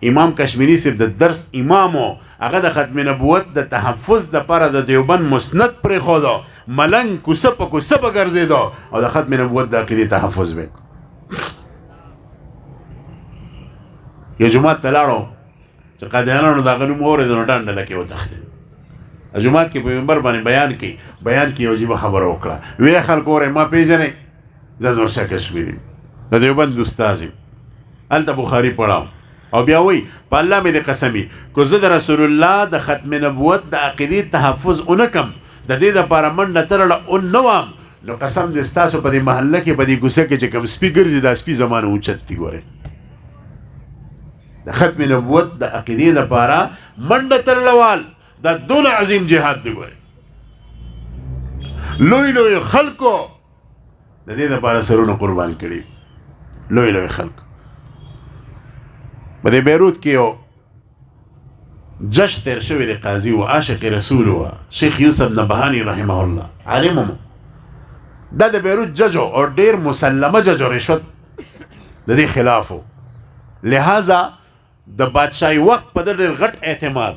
امام کشمیری صاحب د درس امامو هغه د ختم نبوت د تحفظ د پاره د دیوبند مسند پرې خو ملنګ کوسه په کوسه به ګرځېدو او د ختم نبوت د عقیدې تحفظ به یو جماعت ته لاړو چې قادیانانو د هغه نوم واورېد نو ډانډه لکې وتښتېد جماعت کې په منبر باندې بیان کې یو عجیبه خبره وکړه ویې خلکو وروی ما پېژنئ زه نورشاه کشمیری د دیوبند استاذ یم هلته بخاري پړاو او بیا وایي په الله مې د قسمي که زه د رسول الله د ختم نبوت د عقیدې تحفظ ونه کم د دې دپاره منډه ترړه نه وم نو قسم دې ستاسو په دې محله کې په دې کوڅه کې چې کوم سپي ګرځي دا سپي زما نه اوچت دي ګورئ د ختم نبوت د عقیدې دپاره منډه ترړوال دا دونه عظیم جهاد دی ګورئ لوی لوی خلکو د دې دپاره سرونه قربان کړي لوی لوی خلکو په دې بیروت کې یو جشن تیر شوی د قاضي و عاشق رسول و شیخ یوسف نبهانی رحمه الله عالم مو دا د بیروت جج او ډیر مسلمه جج او رشوت د دې خلاف و لہذا د بادشاہي وخت په ډېر غټ اعتماد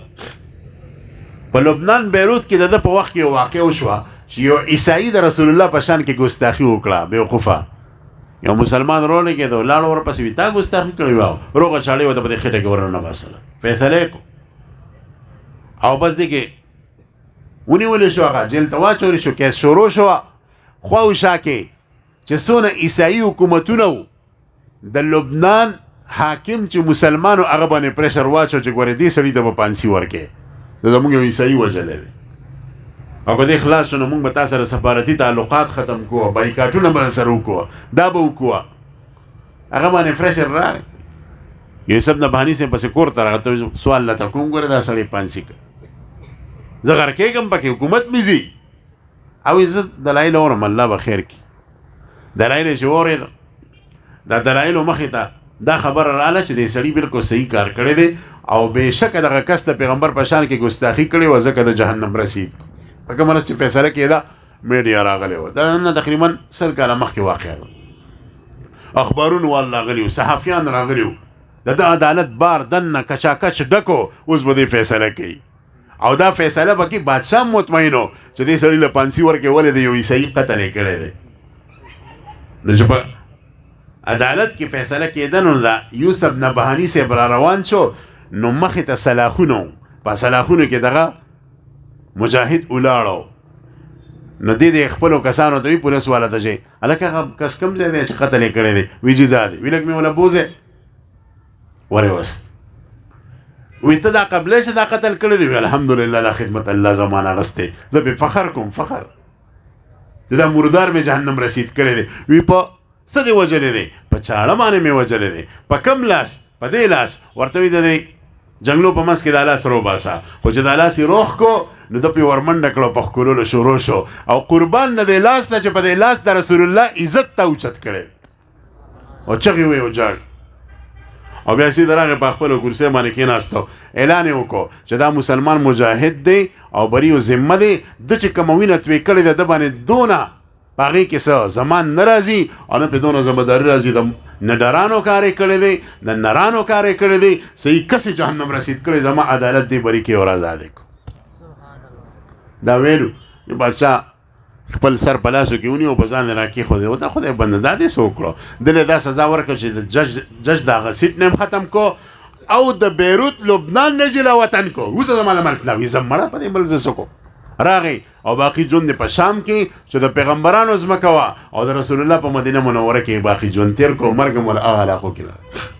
په لبنان بیروت کې د په وخت کې واقع وشوه چې یو عیسائی د رسول الله په شان کې ګستاخي وکړه بیوقوفه یو مسلمان رونه کېدو لاړ ورپسې وي تا ګستاخي کړې وه روغه چاړې ورته په دې خټه کې ورننه باسله فیصله یې کړو او بس دې کې ونیولې شو هغه جیل ته واچولې شو کیس شروع شوه خوا و شا کې چې څونه عیسائی حکومتونه وو د لبنان حاکم چې مسلمانو هغه باندې پریشر واچو چې ګورې دې سړي ته به پانسي ورکې د زموږ یو عیسائی وژلی دی او که دې خلاص شو نو موږ به تا سره سفارتي تعلقات ختم کوو بایکاټونه به سره وکړو دا به وکړو هغه باندې پریشر راغی یوسف نبهاني صاحب پسې کور ته راغی ته سوال راته کوم ګوره دا سړی پانسي کړ زه غرقېږم پکې حکومت مې ځي او زه دلایل اورم الله به خیر کړي دلایل یې چې واورېده دا دلایلو مخې ته دا خبره رااله چې دې سړي بالکل صحیح کار کړی دی او بېشکه دغه کس د پیغمبر په شان کې ګستاخي کړې وه ځکه د جهنم رسید په کومه ورځ چې فیصله کېده میډیا راغلی وه دا نه تقریبا 100 کاله مخکې واقع ده اخبارونه وال راغلي وو صحافیان راغلي وو د عدالت بار دننه کچاکچ ډکو اوس به دې فیصله کوي او دا فیصله به کې بادشاه مطمئن و چې دې سړي له پانسي ورکې ولې د یو عیسائی قتل یې کړی دی نو چې په عدالت کې فیصله کېده نو دا یوسف نبهاني صاحب را روان شو نو مخې ته سلاخونه په سلاخونو کې دغه مجاهد ولاړو نو دې خپلو کسانو ته وي پولیس والا ته چې هلکه هغه کس کوم ځای دی چې قتل یې کړی دی وي چې دا دی وي لږ مې وله بوځې ورې وست وي ته دا قبلی چې دا قتل کړی دی وي الحمدلله دا خدمت الله زمان اغستی زه پې فخر کوم فخر چې دا مردار مې جهنم رسید کړی دی وي په څه دې وجلی دی په چاړه باندې مې وجلی دی په کم لاس په دې لاس ورته وي د دې جنګلو په منځ کې دا لاس روباسه خو چې دا لاس یې روغ کو نو ده پې ورمنډه کړو په ښکلولو شروع شو او قربان د دې لاس نه چې په دې لاس د رسول الله عزت ته اوچت کړی او چغې ویې او جاړ او بیا سیده راغې په خپلو کرسۍ باندې کېناستو اعلان یې وکړو چې دا مسلمان مجاهد دی او بری و ذمه دی ده چې کومه وینه توی کړې ده ده باندې دونه په هغې کې څه زمان نه راځي او نه پې دونه ذمهداري راځي د نډرانو کار یې کړی دی د نرانو کار یې کړی دی صحیح کس جهنم رسید کړی زما عدالت دی بری کې او ازادې کو دا ویلو بادشاه خپل سر په لاسو کې ونیو په ځان یې راکېښودی و دا خدای بنده دا دې څه وکړو دلې دا سزا ورکړه چې د جج د هغه سیټ نه ختم کو او د بیروت لبنان نه جلا وطن کو اوس زما د ملک نه وي زه مړه په دې ملک زه څه کوم راغی او باقي ژوند په شام کې چې د پیغمبرانو ځمکه وه او د رسول الله په مدینه منوره کې باقي ژوند تېر کو مرګ هم ول هغه علاقو کې